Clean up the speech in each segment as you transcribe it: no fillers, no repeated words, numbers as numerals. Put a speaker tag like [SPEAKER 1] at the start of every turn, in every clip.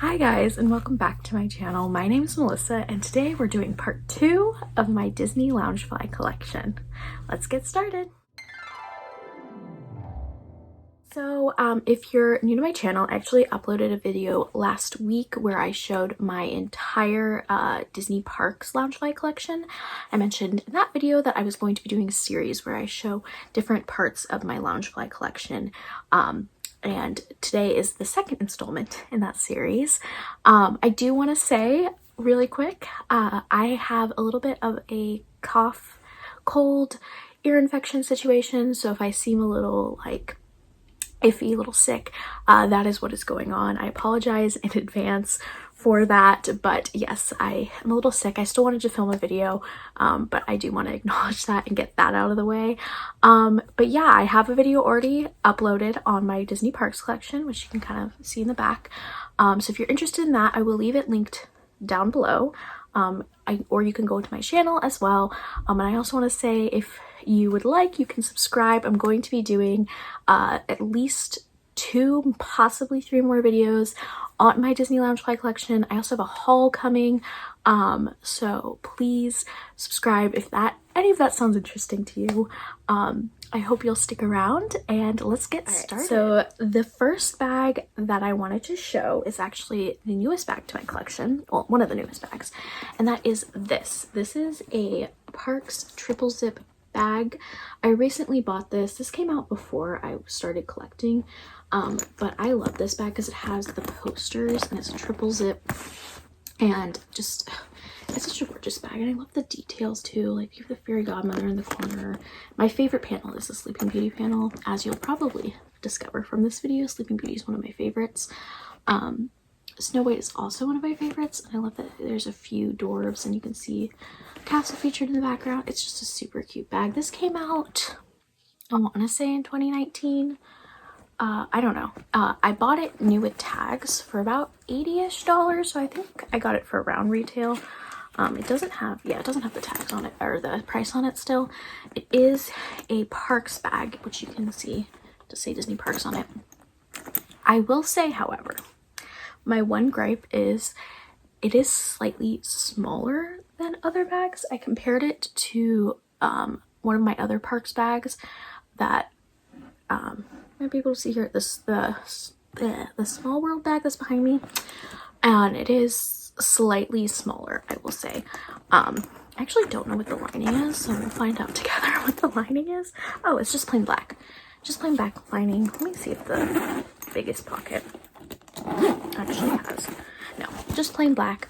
[SPEAKER 1] Hi guys, and welcome back to my channel. My name is Melissa, and today we're doing part 2 of my Disney Loungefly collection. Let's get started. So if you're new to my channel, I actually uploaded a video last week where I showed my entire Disney Parks Loungefly collection. I mentioned in that video that I was going to be doing a series where I show different parts of my Loungefly collection. And today is the second installment in that series. I do want to say really quick, I have a little bit of a cough, cold, ear infection situation, so if I seem a little like iffy, a little sick, that is what is going on. I apologize in advance for that, but yes, I am a little sick. I still wanted to film a video, but I do want to acknowledge that and get that out of the way. But yeah, I have a video already uploaded on my Disney Parks collection, which you can kind of see in the back. So if you're interested in that, I will leave it linked down below, or you can go to my channel as well. And I also want to say, if you would like, you can subscribe. I'm going to be doing at least 2, possibly 3 more videos on my Disney Loungefly collection. I also have a haul coming, so please subscribe if any of that sounds interesting to you. I hope you'll stick around, and let's get started. So the first bag that I wanted to show is actually the newest bag to my collection, well, one of the newest bags, and that is this. This is a Parks triple zip bag. I recently bought this. This came out before I started collecting, but I love this bag because it has the posters and it's a triple zip, and just it's such a gorgeous bag. And I love the details too, like you have the fairy godmother in the corner. My favorite panel is the Sleeping Beauty panel, as you'll probably discover from this video. Sleeping Beauty is one of my favorites. Snow White is also one of my favorites, and I love that there's a few dwarves and you can see castle featured in the background. It's just a super cute bag. This came out, I want to say, in 2019. I don't know. I bought it new with tags for about $80-ish, so I think I got it for around retail. It doesn't have the tags on it, or the price on it still. It is a Parks bag, which you can see to say Disney Parks on it. I will say, however, my one gripe is it is slightly smaller than other bags. I compared it to one of my other Parks bags that might be able to see here, the Small World bag that's behind me, and it is slightly smaller, I will say. I actually don't know what the lining is, so we'll find out together what the lining is. Oh, it's just plain black. Just plain black lining. Let me see if the biggest pocket actually has. No, just plain black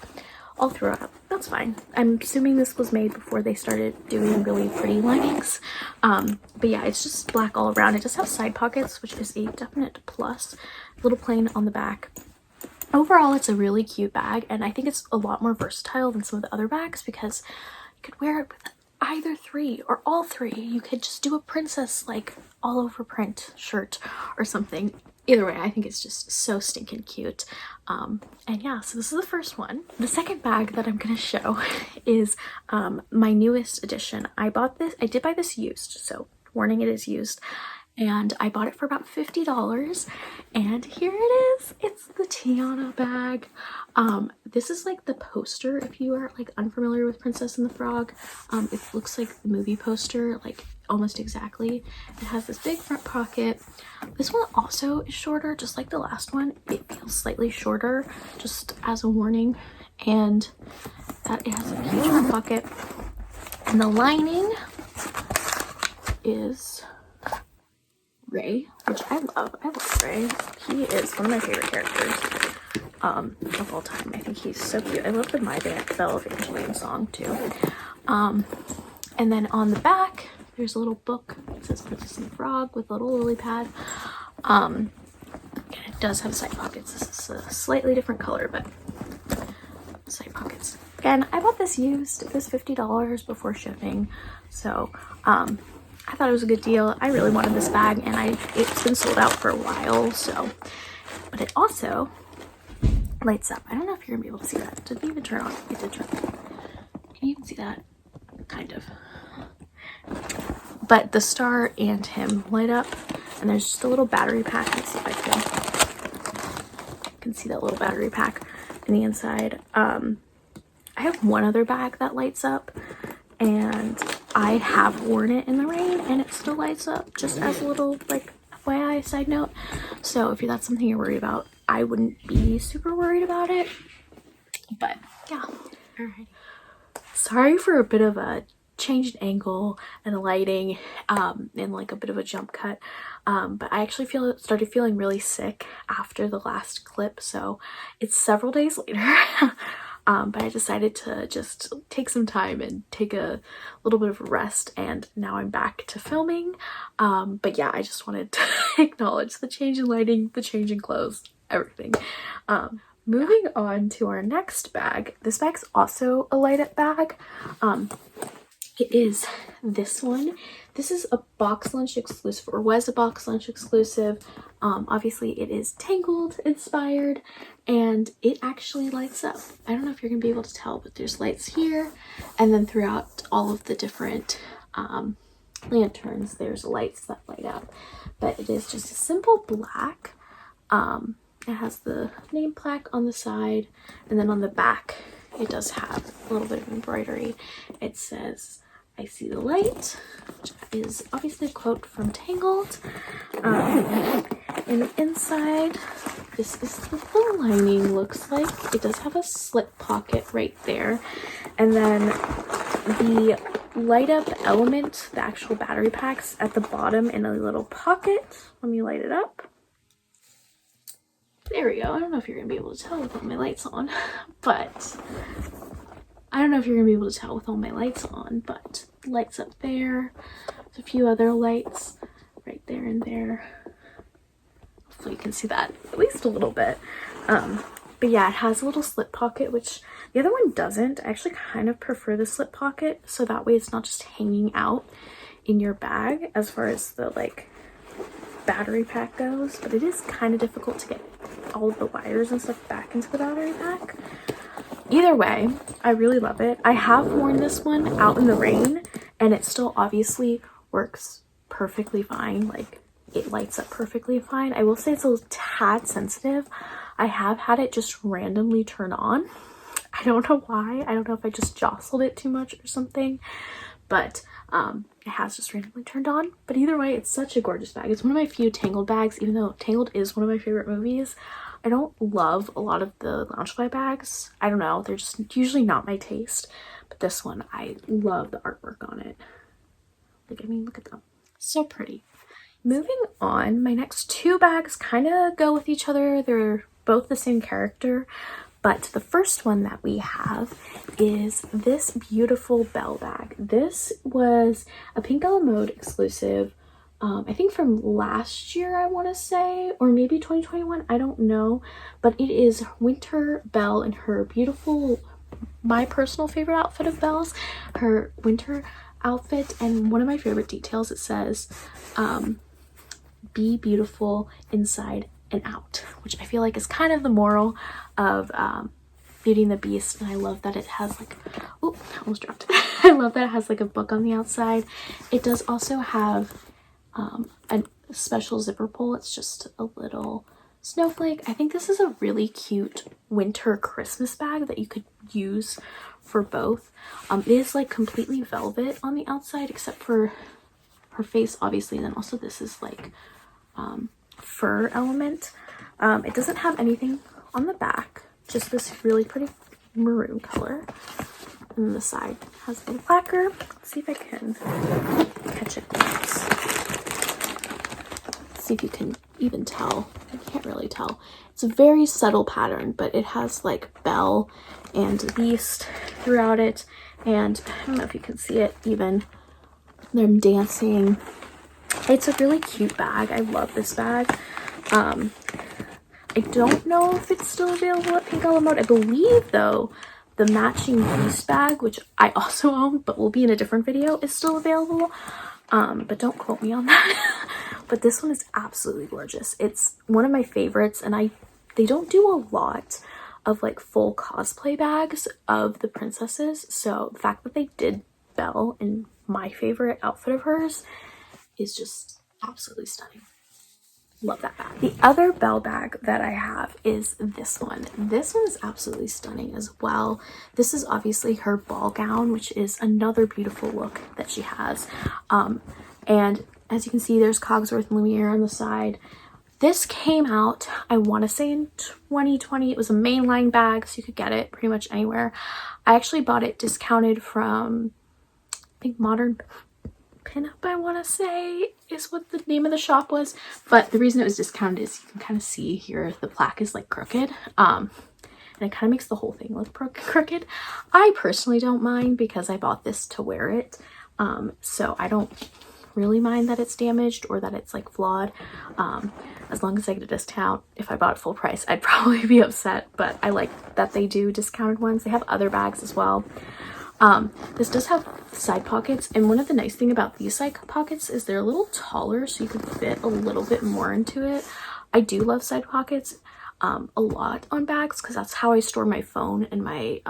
[SPEAKER 1] all throughout. That's fine. I'm assuming this was made before they started doing really pretty linings. But yeah, it's just black all around. It does have side pockets, which is a definite plus. A little plain on the back. Overall, it's a really cute bag, and I think it's a lot more versatile than some of the other bags because you could wear it with either 3 or all 3. You could just do a princess like all over print shirt or something. Either way, I think it's just so stinking cute. And yeah, so this is the first one. The second bag that I'm gonna show is my newest addition. I did buy this used, so warning, it is used. And I bought it for about $50, and here it is. It's the Tiana bag. This is like the poster, if you are like unfamiliar with Princess and the Frog. It looks like the movie poster, like almost exactly. It has this big front pocket. This one also is shorter, just like the last one. It feels slightly shorter, just as a warning. And that it has a huge front pocket. And the lining is Ray, which I love. I love Ray. He is one of my favorite characters of all time. I think he's so cute. I love the My Belle Evangeline song too. And then on the back, there's a little book. It says Princess and the Frog with a little lily pad. And it does have side pockets. This is a slightly different color, but side pockets. Again, I bought this used. It was $50 before shipping, so I thought it was a good deal. I really wanted this bag, and it's been sold out for a while, so. But it also lights up. I don't know if you're gonna be able to see that. Did it even turn on? It did turn on. Can you even see that? Kind of. But the star and him light up, and there's just a little battery pack. Let's see if I can can see that little battery pack in the inside. I have one other bag that lights up, and I have worn it in the rain and it still lights up, just as a little like FYI side note. So if that's something you're worried about, I wouldn't be super worried about it. But yeah, all right. Sorry for a bit of a changed angle and the lighting and like a bit of a jump cut, but I actually started feeling really sick after the last clip, so it's several days later. But I decided to just take some time and take a little bit of a rest, and now I'm back to filming. But yeah, I just wanted to acknowledge the change in lighting, the change in clothes, everything. Moving on to our next bag. This bag's also a light up bag. It is this one. This is a box lunch exclusive, or was a box lunch exclusive. Obviously it is Tangled inspired, and it actually lights up. I don't know if you're gonna be able to tell, but there's lights here, and then throughout all of the different lanterns there's lights that light up. But it is just a simple black. It has the name plaque on the side, and then on the back it does have a little bit of embroidery. It says, "I see the light," which is obviously a quote from Tangled. And the inside, this is what the lining looks like. It does have a slip pocket right there, and then the light up element, the actual battery packs at the bottom in a little pocket. Let me light it up. There we go. I don't know if you're gonna be able to tell with all my lights on, but lights up there. There's a few other lights right there and there. Hopefully you can see that at least a little bit. But yeah, it has a little slip pocket, which the other one doesn't. I actually kind of prefer the slip pocket, so that way it's not just hanging out in your bag as far as the like battery pack goes, but it is kind of difficult to get all of the wires and stuff back into the battery pack. Either way, I really love it. I have worn this one out in the rain, and it still obviously works perfectly fine. Like, it lights up perfectly fine. I will say it's a tad sensitive. I have had it just randomly turn on. I don't know why. I don't know if I just jostled it too much or something, but it has just randomly turned on. But either way, it's such a gorgeous bag. It's one of my few Tangled bags, even though Tangled is one of my favorite movies. I don't love a lot of the Loungefly bags. I don't know, they're just usually not my taste. But this one, I love the artwork on it. Like, I mean, look at them. So pretty. Moving on, my next two bags kind of go with each other. They're both the same character. But the first one that we have is this beautiful Belle bag. This was a Pink Mode exclusive, I think from last year, I want to say, or maybe 2021, I don't know. But it is winter Belle in her beautiful, my personal favorite outfit of Belle's, her winter outfit. And one of my favorite details, it says, "Be beautiful inside and out," which I feel like is kind of the moral of Beauty and the Beast. And I love that it has like, oh, I almost dropped it. I love that it has like a book on the outside. It does also have a special zipper pull. It's just a little snowflake. I think this is a really cute winter Christmas bag that you could use for both. It is like completely velvet on the outside except for her face, obviously, and then also this is like fur element. It doesn't have anything on the back, just this really pretty maroon color. And then the side has a little lacquer. Let's see if I can catch a glimpse. See if you can even tell. I can't really tell. It's a very subtle pattern, but it has like Belle and Beast throughout it, and I don't know if you can see it, even them dancing. It's a really cute bag. I love this bag. I don't know if it's still available at Pink Mode. I believe though the matching Beast bag, which I also own but will be in a different video, is still available. But don't quote me on that. But this one is absolutely gorgeous. It's one of my favorites, and they don't do a lot of like full cosplay bags of the princesses. So the fact that they did Belle in my favorite outfit of hers is just absolutely stunning. Love that bag. The other Belle bag that I have is this one. This one is absolutely stunning as well. This is obviously her ball gown, which is another beautiful look that she has. And as you can see, there's Cogsworth and Lumiere on the side. This came out, I want to say in 2020. It was a mainline bag, so you could get it pretty much anywhere. I actually bought it discounted from, I think, Modern Pinup, I want to say is what the name of the shop was. But the reason it was discounted is you can kind of see here the plaque is like crooked. And it kind of makes the whole thing look crooked. I personally don't mind because I bought this to wear it. So I don't really mind that it's damaged or that it's like flawed. As long as I get a discount. If I bought it full price, I'd probably be upset, but I like that they do discounted ones. They have other bags as well. This does have side pockets, and one of the nice thing about these side pockets is they're a little taller, so you can fit a little bit more into it. I do love side pockets a lot on bags because that's how I store my phone and my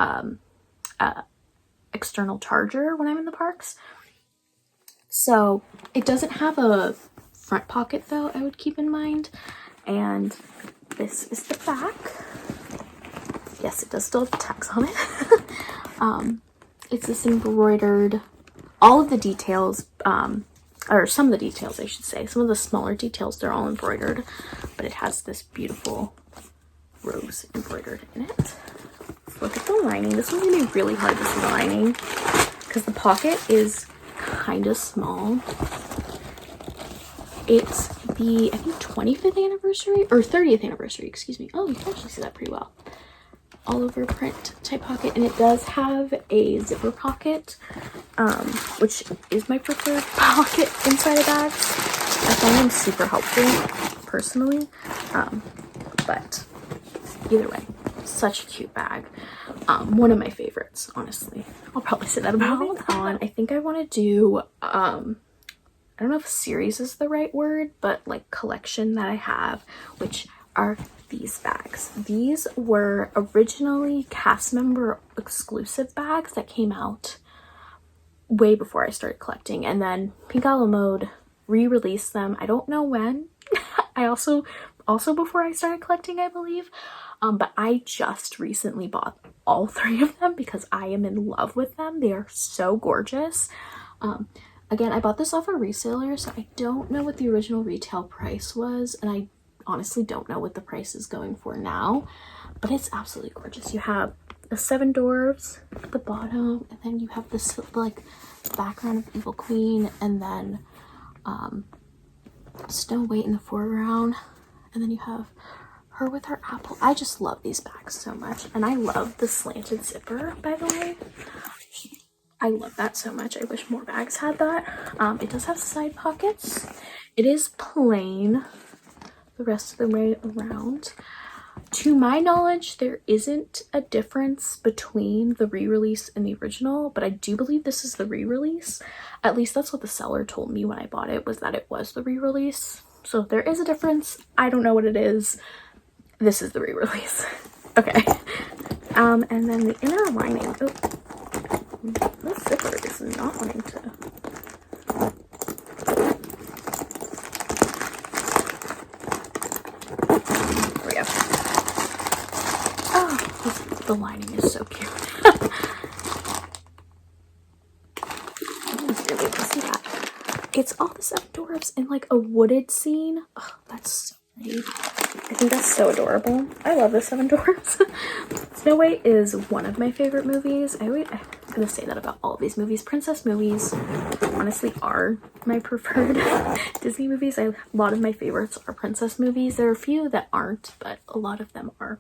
[SPEAKER 1] external charger when I'm in the parks. So it doesn't have a front pocket though, I would keep in mind. And this is the back. Yes, it does still have tags on it. It's this embroidered, all of the details, or some of the details I should say, some of the smaller details, they're all embroidered, but it has this beautiful rose embroidered in it. Look at the lining. This one's gonna be really hard to see the lining because the pocket is kind of small. It's the, I think, 25th anniversary or 30th anniversary, excuse me. Oh, you can actually see that pretty well. All over print type pocket, and it does have a zipper pocket, which is my preferred pocket inside of bags. I find them super helpful personally, but either way, such a cute bag. One of my favorites, honestly. I'll probably say that about all the time. I think I want to do I don't know if series is the right word, but like collection that I have, which are these bags. These were originally cast member exclusive bags that came out way before I started collecting, and then Pink A La Mode re-released them. I don't know when. I also before I started collecting, I believe. But I just recently bought all three of them because I am in love with them. They are so gorgeous. Again, I bought this off a reseller, so I don't know what the original retail price was, and I honestly don't know what the price is going for now, but it's absolutely gorgeous. You have the 7 dwarves at the bottom, and then you have this like background of Evil Queen, and then Snow White in the foreground, and then you have her with her apple. I just love these bags so much, and I love the slanted zipper, by the way. I love that so much. I wish more bags had that. It does have side pockets. It is plain the rest of the way around. To my knowledge, there isn't a difference between the re-release and the original, but I do believe this is the re-release. At least that's what the seller told me when I bought it, was that it was the re-release. So if there is a difference, I don't know what it is. This is the re-release. Okay. And then the inner lining. Oh, this zipper is not wanting to. There we go. Oh, the lining is so cute. You'll be able to see that. It's all the 7 dwarfs in like a wooded scene. Oh, that's so neat. I think that's so adorable. I love the 7 dwarfs. Snow White is one of my favorite movies. I'm gonna say that about all of these movies. Princess movies honestly are my preferred Disney movies. A lot of my favorites are princess movies. There are a few that aren't, but a lot of them are.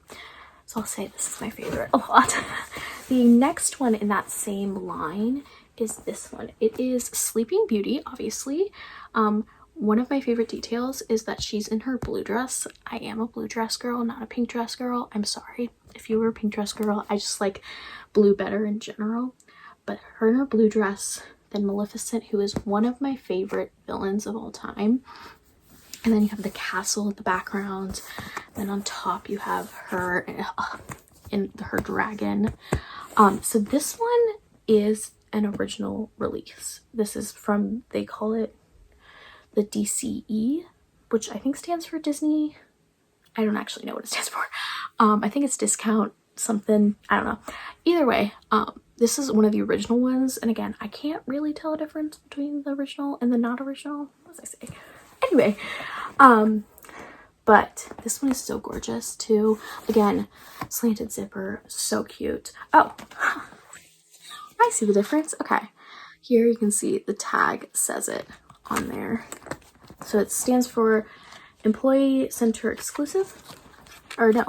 [SPEAKER 1] So I'll say this is my favorite a lot. The next one in that same line is this one. It is Sleeping Beauty, obviously. One of my favorite details is that she's in her blue dress. I am a blue dress girl, not a pink dress girl. I'm sorry if you were a pink dress girl. I just like blue better in general. But her in her blue dress, then Maleficent, who is one of my favorite villains of all time. And then you have the castle in the background. Then on top you have her in her dragon. So this one is an original release. This is from, they call it the DCE which I think stands for Disney. I don't actually know what it stands for. I think it's discount something. I don't know. Either way, this is one of the original ones. And again, I can't really tell a difference between the original and the not original. What was I say? Anyway, but this one is so gorgeous too. Again, slanted zipper, so cute. Oh, I see the difference. Okay, here you can see the tag says it on there. So it stands for Employee Center Exclusive, or no,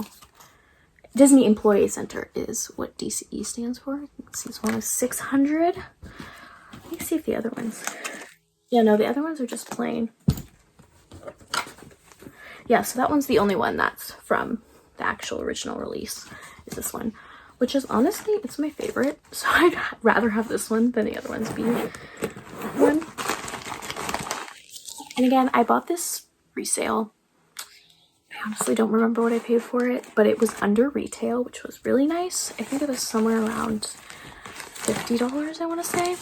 [SPEAKER 1] Disney Employee Center is what DCE stands for. This one is 600. Let me see if the other ones. Yeah, no, the other ones are just plain. Yeah, so that one's the only one that's from the actual original release, is this one, which is honestly, it's my favorite. So I'd rather have this one than the other ones be one. And again, I bought this resale. I honestly don't remember what I paid for it, but it was under retail, which was really nice. I think it was somewhere around $50, I want to say.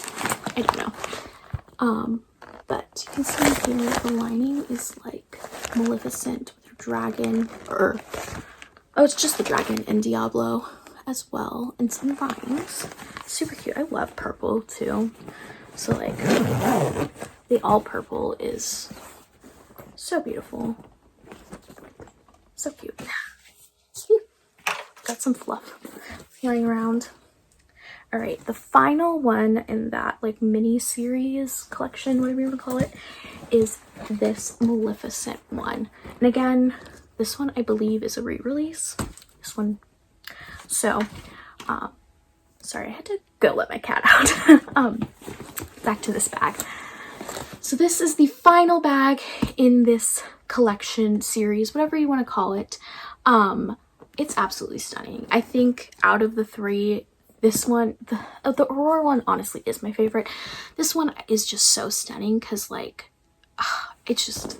[SPEAKER 1] I don't know. But you can see here the lining is like Maleficent with her dragon, or oh, it's just the dragon and Diablo as well, and some vines. Super cute. I love purple too. So like the all purple is so beautiful. So cute. Got some fluff flying around. All right, the final one in that like mini series collection, whatever you want to call it, is this Maleficent one. And again, this one I believe is a re-release. This one. So, sorry, I had to go let my cat out. Back to this bag. So this is the final bag in this collection series, whatever you want to call it. It's absolutely stunning. I think out of the three, this one, the Aurora one honestly is my favorite. This one is just so stunning because like, it's just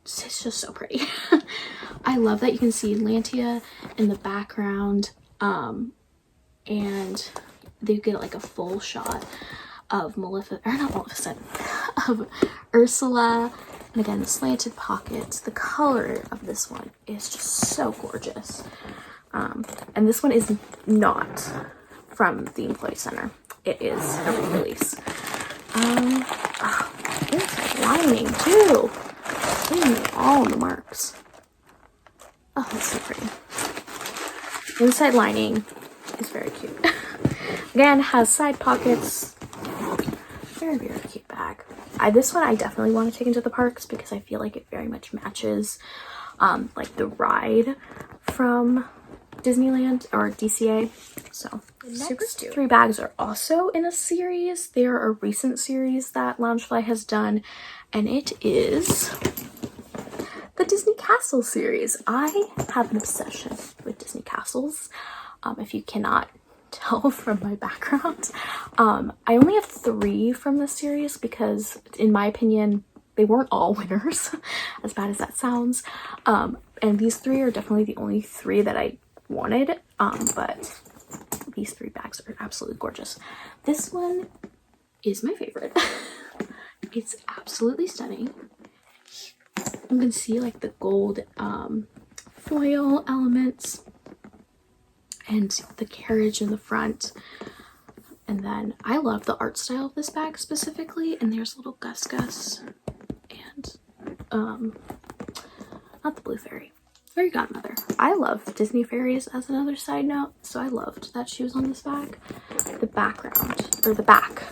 [SPEAKER 1] so pretty. I love that you can see Lantia in the background, and they get like a full shot of of Ursula, and again, the slanted pockets. The color of this one is just so gorgeous. And this one is not from the Employee Center. It is a re-release. Inside lining too. All the marks. Oh, that's so pretty. Inside lining is very cute. Again, has side pockets. Very, very cute bag. This one I definitely want to take into the parks because I feel like it very much matches like the ride from Disneyland or DCA. So super cute. Three bags are also in a series. They're a recent series that Loungefly has done, and it is the Disney Castle series. I have an obsession with Disney castles. If you cannot tell from my background, I only have 3 from this series because in my opinion they weren't all winners, as bad as that sounds, and these 3 are definitely the only 3 that I wanted, but these 3 bags are absolutely gorgeous. This one is my favorite. It's absolutely stunning. You can see like the gold foil elements and the carriage in the front. And then I love the art style of this bag specifically. And there's little Gus and not the blue fairy, fairy godmother. I love Disney fairies as another side note, so I loved that she was on this bag. The background, or the back,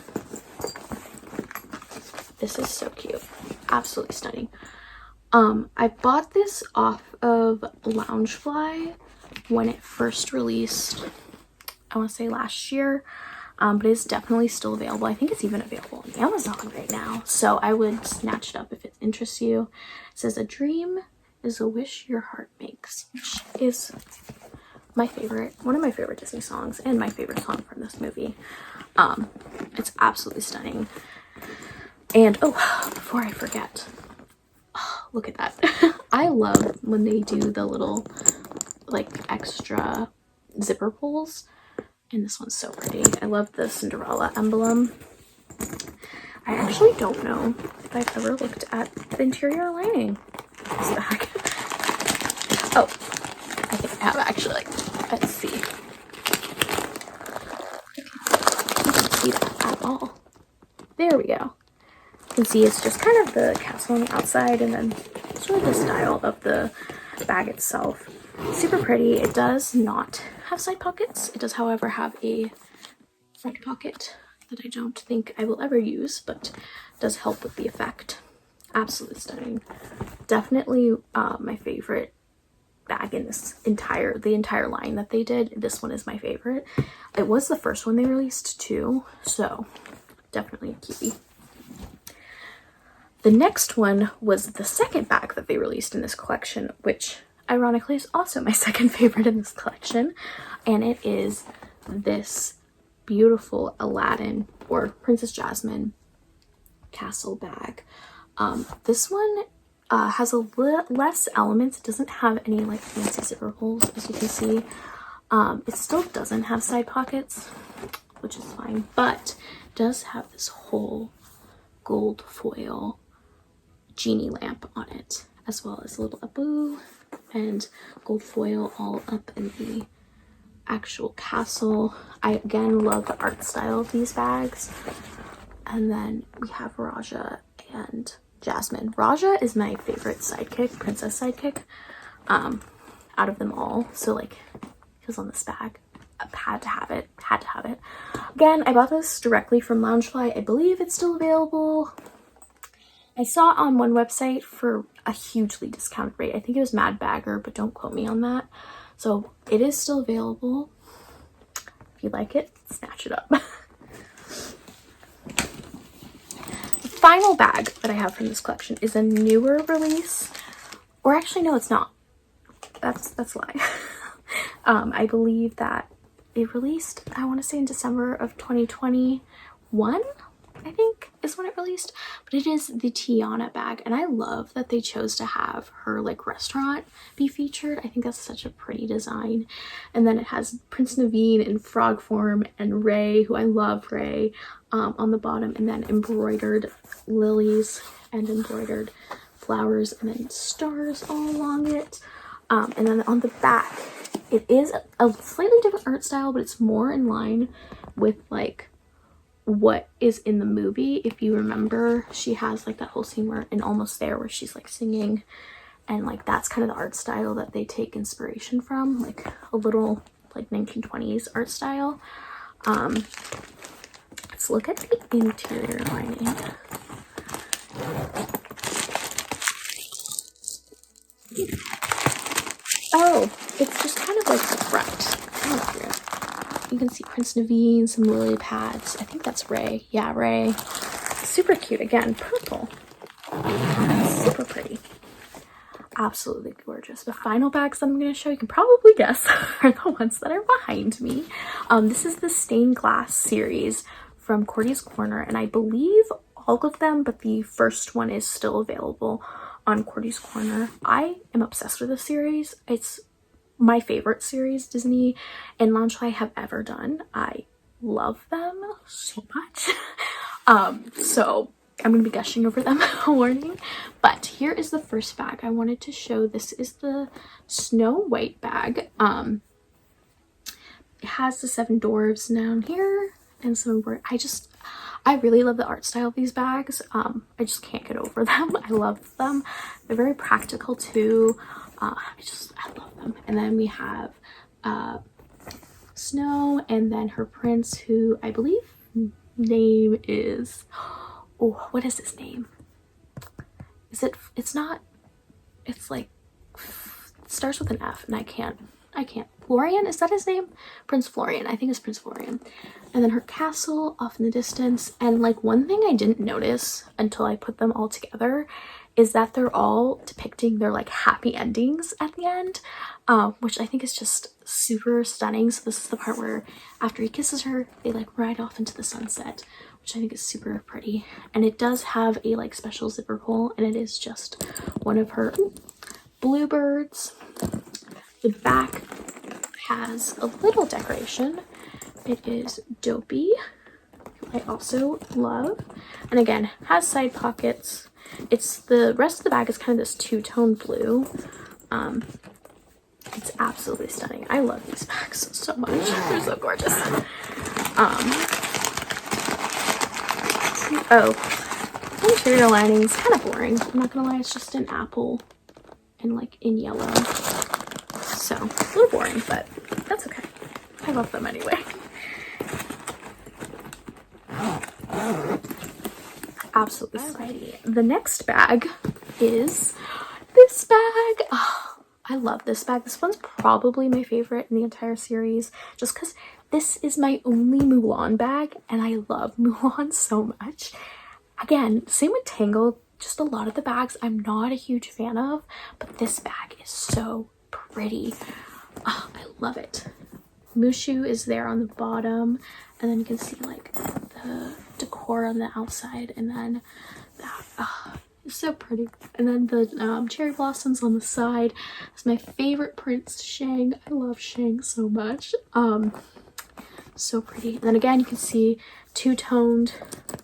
[SPEAKER 1] this is so cute. Absolutely stunning. I bought this off of Loungefly when it first released, I want to say last year, but it's definitely still available. I think it's even available on Amazon right now, so I would snatch it up if it interests you. It says, "A dream is a wish your heart makes," which is my favorite, one of my favorite Disney songs, and my favorite song from this movie. It's absolutely stunning. And oh, before I forget, oh, look at that. I love when they do the little like extra zipper pulls, and this one's so pretty. I love the Cinderella emblem. I actually don't know if I've ever looked at the interior lining. this bag. Oh, I think I have actually. Let's see. You can't see that at all. There we go. You can see it's just kind of the castle on the outside, and then sort of the style of the bag itself. Super pretty. It does not have side pockets. It does, however, have a front pocket that I don't think I will ever use, but does help with the effect. Absolutely stunning. Definitely my favorite bag in this the entire line that they did. This one is my favorite. It was the first one they released too, so definitely a cutie. The next one was the second bag that they released in this collection, which ironically is also my second favorite in this collection, and it is this beautiful Aladdin or Princess Jasmine castle bag. This one has a little less elements. It doesn't have any like fancy zipper holes, as you can see. It still doesn't have side pockets, which is fine, but it does have this whole gold foil genie lamp on it, as well as a little aboo and gold foil all up in the actual castle. I again love the art style of these bags. And then we have Raja and Jasmine. Raja is my favorite sidekick, princess sidekick, out of them all. So like, he was on this bag. I had to have it. Again, I bought this directly from Loungefly. I believe it's still available. I saw it on one website for a hugely discounted rate. I think it was Mad Bagger, but don't quote me on that. So it is still available. If you like it, snatch it up. The final bag that I have from this collection is a newer release. Or actually, no, it's not. That's a lie. I believe that it released, I want to say in December of 2021. I think is when it released, but it is the Tiana bag, and I love that they chose to have her like restaurant be featured. I think that's such a pretty design. And then it has Prince Naveen in frog form and Ray, who I love Ray, on the bottom, and then embroidered lilies and embroidered flowers and then stars all along it. And then on the back, it is a slightly different art style, but it's more in line with like what is in the movie. If you remember, she has like that whole scene where in Almost There where she's like singing, and like that's kind of the art style that they take inspiration from, like a little like 1920s art style. Let's look at the interior lining. Oh, it's just kind of like the front. You can see Prince Naveen, some lily pads. I think that's Ray. Yeah, Ray. Super cute. Again, purple. Super pretty. Absolutely gorgeous. The final bags that I'm going to show, you can probably guess, are the ones that are behind me. This is the stained glass series from Cordy's Corner, and I believe all of them, but the first one is still available on Cordy's Corner. I am obsessed with this series. It's my favorite series Disney and Loungefly have ever done. I love them so much. So I'm gonna be gushing over them, warning. But here is the first bag I wanted to show. This is the Snow White bag. It has the 7 dwarves down here and some I really love the art style of these bags. I just can't get over them. I love them. They're very practical too. I love them. And then we have Snow, and then her prince, who I believe name is, oh, what is his name? It's like, it starts with an F, and I can't. Florian, is that his name? Prince Florian. I think it's Prince Florian. And then her castle off in the distance. And like one thing I didn't notice until I put them all together is that they're all depicting their like happy endings at the end, which I think is just super stunning. So this is the part where after he kisses her, they like ride off into the sunset, which I think is super pretty. And it does have a like special zipper pull, and it is just one of her bluebirds. The back has a little decoration. It is Dopey, who I also love, and again has side pockets. It's the rest of the bag is kind of this two-tone blue. It's absolutely stunning. I love these bags so much. They're so gorgeous. Oh, the interior lining is kind of boring. I'm not gonna lie, it's just an apple and like in yellow. So a little boring, but that's okay. I love them anyway. Absolutely stunning. The next bag is this bag. Oh, I love this bag. This one's probably my favorite in the entire series, just because this is my only Mulan bag, and I love Mulan so much. Again, same with Tangled. Just a lot of the bags I'm not a huge fan of, but this bag is so pretty. Oh, I love it. Mushu is there on the bottom, and then you can see like the decor on the outside, and then that. Oh, it's so pretty. And then the cherry blossoms on the side. It's my favorite prince, Shang. I love Shang so much. So pretty. And then again, you can see two-toned,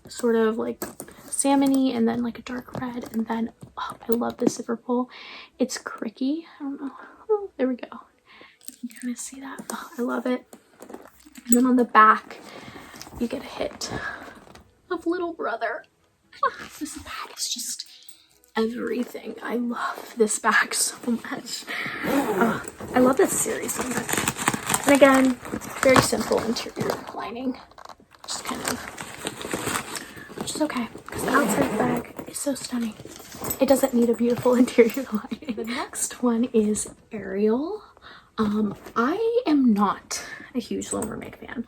[SPEAKER 1] sort of like salmony, and then like a dark red. And then oh, I love the zipper pull. It's cricky. I don't know. Oh, there we go. You can kind of see that. Oh, I love it. And then on the back, you get a hit of Little Brother. Oh, this bag is just everything. I love this bag so much. Oh, I love this series so much. And again, very simple interior lining. Just kind of, which is okay, because the outside of the bag is so stunning. It doesn't need a beautiful interior lining. The next one is Ariel. I am not a huge Little Mermaid fan,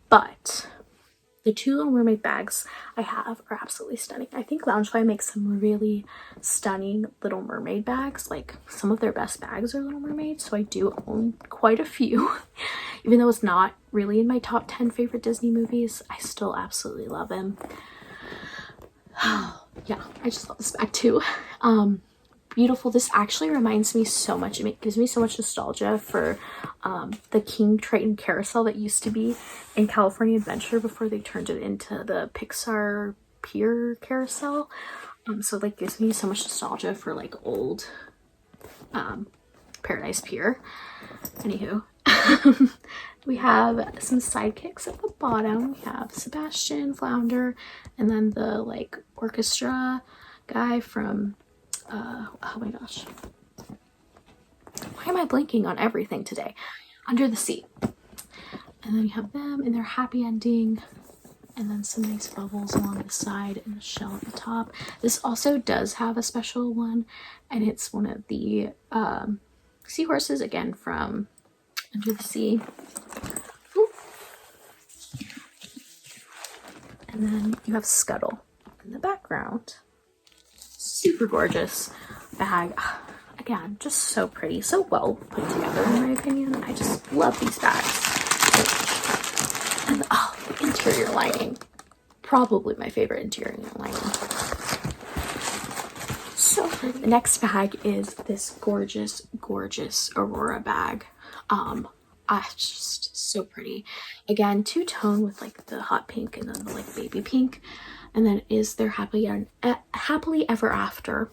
[SPEAKER 1] but the two Little Mermaid bags I have are absolutely stunning. I think Loungefly makes some really stunning Little Mermaid bags. Like, some of their best bags are Little Mermaid, so I do own quite a few. Even though it's not really in my top 10 favorite Disney movies, I still absolutely love them. Yeah, I just love this bag too. Beautiful. This actually reminds me so much, it gives me so much nostalgia for the King Triton carousel that used to be in California Adventure before they turned it into the Pixar Pier carousel. So like gives me so much nostalgia for like old Paradise Pier. Anywho, we have some sidekicks at the bottom. We have Sebastian, Flounder, and then the like orchestra guy from oh my gosh, why am I blanking on everything today? Under the Sea. And then you have them in their happy ending, and then some nice bubbles along the side and the shell at the top. This also does have a special one, and it's one of the seahorses, again from Under the Sea. Ooh. And then you have Scuttle in the background. Super gorgeous bag. Again, just so pretty, so well put together in my opinion. I just love these bags. And oh, the interior lining. Probably my favorite interior lining. So pretty. The next bag is this gorgeous, gorgeous Aurora bag. It's just so pretty. Again, two-tone with like the hot pink and then the like baby pink. And then is their happily ever after.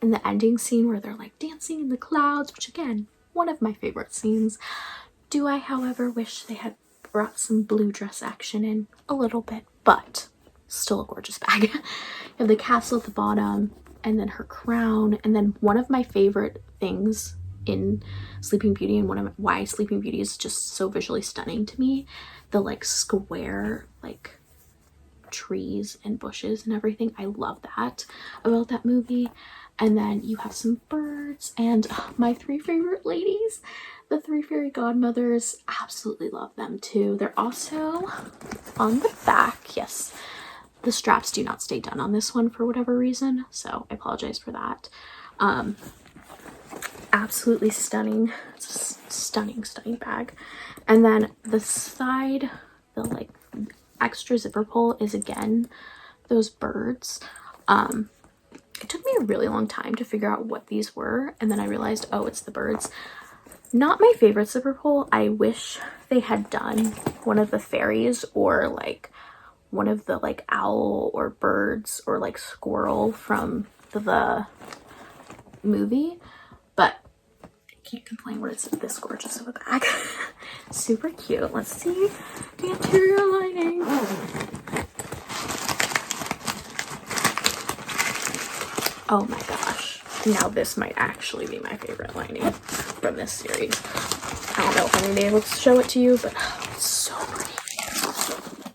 [SPEAKER 1] And the ending scene where they're like dancing in the clouds, which again, one of my favorite scenes. Do I, however, wish they had brought some blue dress action in a little bit, but still a gorgeous bag. You have the castle at the bottom, and then her crown, and then one of my favorite things in Sleeping Beauty, and one of why Sleeping Beauty is just so visually stunning to me, the like square like trees and bushes and everything. I love that about that movie. And then you have some birds, and my three favorite ladies, the three fairy godmothers, absolutely love them too. They're also on the back. Yes, the straps do not stay done on this one for whatever reason, so I apologize for that. Absolutely stunning. It's a stunning bag. And then the side, the like extra zipper pull is again those birds. It took me a really long time to figure out what these were, and then I realized, oh, it's the birds. Not my favorite zipper pull. I wish they had done one of the fairies or like one of the like owl or birds or like squirrel from the movie, but I can't complain when it's this gorgeous of a bag. Super cute. Let's see the interior lining. Oh my gosh. Now this might actually be my favorite lining from this series. I don't know if I'm gonna be able to show it to you, but oh, it's so pretty.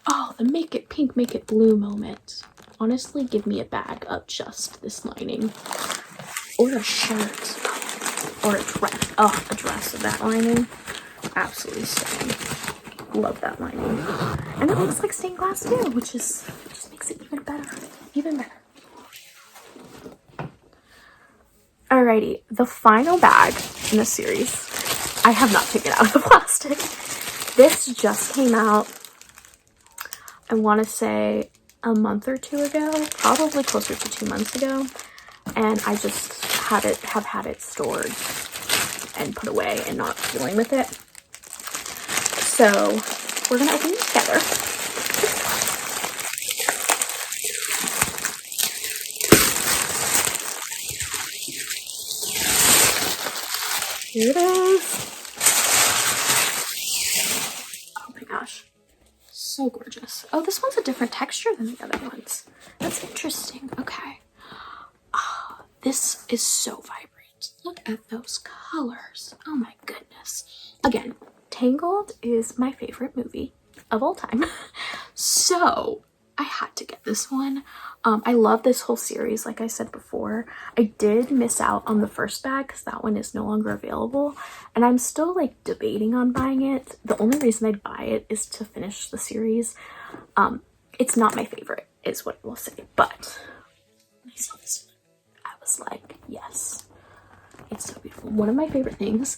[SPEAKER 1] Oh, the make it pink, make it blue moment. Honestly, give me a bag of just this lining. Or a shirt. Or a dress. Oh, a dress of that lining. Absolutely stunning. Love that lining. And it looks like stained glass too, which just makes it even better. Even better. Alrighty, the final bag in the series. I have not taken out of the plastic. This just came out, I want to say a month or two ago, probably closer to 2 months ago, and I just have had it stored and put away and not dealing with it. So we're gonna open it together. Here it is. Oh my gosh. So gorgeous. Oh, this one's a different texture than the other ones. That's interesting. Okay. Oh, this is so vibrant. Look at those colors. Oh my goodness. Again, Tangled is my favorite movie of all time. So I had to get this one. I love this whole series, like I said before. I did miss out on the first bag because that one is no longer available, and I'm still like debating on buying it. The only reason I'd buy it is to finish the series. It's not my favorite, is what I will say, but when I saw this one, I was like, yes, it's so beautiful. One of my favorite things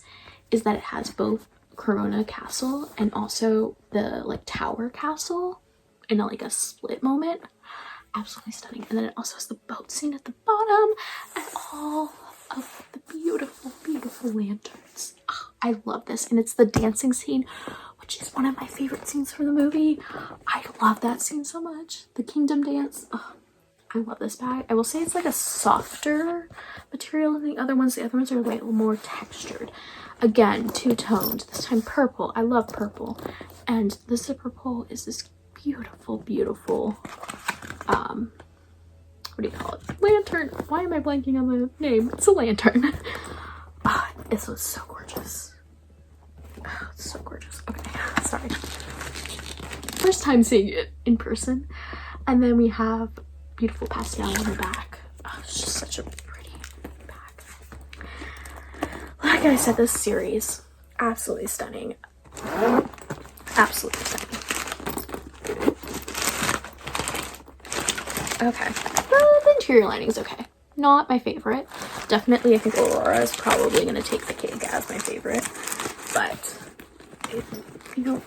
[SPEAKER 1] is that it has both Corona Castle and also the like Tower Castle in like a split moment. Absolutely stunning. And then it also has the boat scene at the bottom and all of the beautiful, beautiful lanterns. Oh, I love this. And it's the dancing scene, which is one of my favorite scenes from the movie. I love that scene so much. The kingdom dance. Oh, I love this bag. I will say it's like a softer material than the other ones. The other ones are way more textured. Again, two-toned. This time purple. I love purple. And the zipper pull is this beautiful, beautiful what do you call it? Lantern. Why am I blanking on the name? It's a lantern. Oh, this was so gorgeous. Oh, it's so gorgeous. Okay, sorry. First time seeing it in person. And then we have beautiful pastel on the back. Oh, it's just such a pretty bag. Like I said, this series, absolutely stunning. Absolutely stunning. Okay, well, the interior lining is okay. Not my favorite. Definitely, I think Aurora is probably going to take the cake as my favorite. But, you know,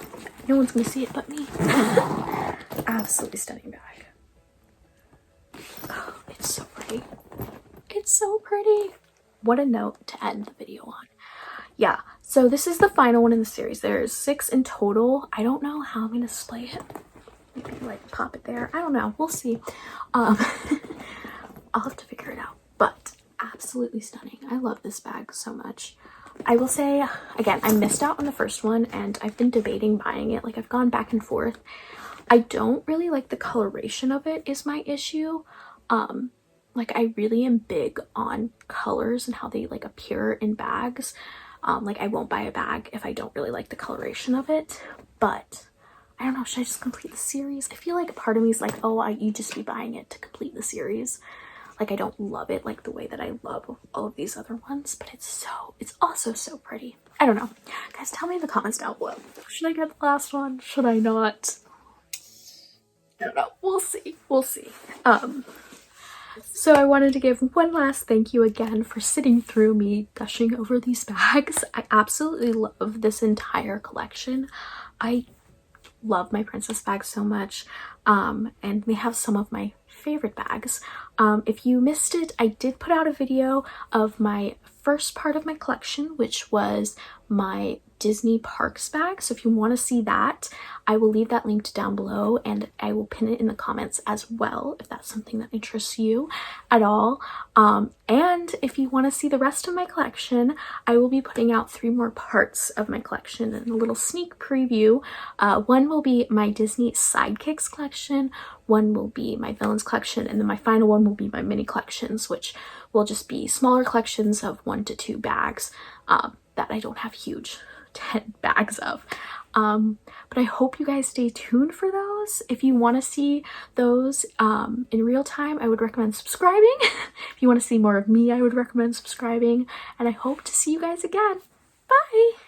[SPEAKER 1] no one's going to see it but me. Absolutely stunning bag. Oh, it's so pretty. It's so pretty. What a note to end the video on. Yeah, so this is the final one in the series. There's 6 in total. I don't know how I'm going to display it. Maybe like pop it there. I don't know. We'll see. I'll have to figure it out. But absolutely stunning. I love this bag so much. I will say, again, I missed out on the first one and I've been debating buying it. Like I've gone back and forth. I don't really like the coloration of it is my issue. Like I really am big on colors and how they like appear in bags. Like I won't buy a bag if I don't really like the coloration of it. But I don't know, should I just complete the series? I feel like a part of me is like, oh, you just be buying it to complete the series. Like I don't love it like the way that I love all of these other ones, but it's also so pretty. I don't know. Guys, tell me in the comments down below. Should I get the last one? Should I not? I don't know. We'll see. We'll see. So I wanted to give one last thank you again for sitting through me gushing over these bags. I absolutely love this entire collection. I love my princess bags so much, and they have some of my favorite bags. If you missed it, I did put out a video of my first part of my collection, which was my Disney Parks bag. So if you want to see that, I will leave that linked down below, and I will pin it in the comments as well if that's something that interests you at all. And if you want to see the rest of my collection, I will be putting out 3 more parts of my collection and a little sneak preview. One will be my Disney Sidekicks collection, one will be my Villains collection, and then my final one will be my mini collections, which will just be smaller collections of 1 to 2 bags that I don't have huge 10 bags of. But I hope you guys stay tuned for those. If you want to see those in real time, I would recommend subscribing. If you want to see more of me, I would recommend subscribing, and I hope to see you guys again. Bye!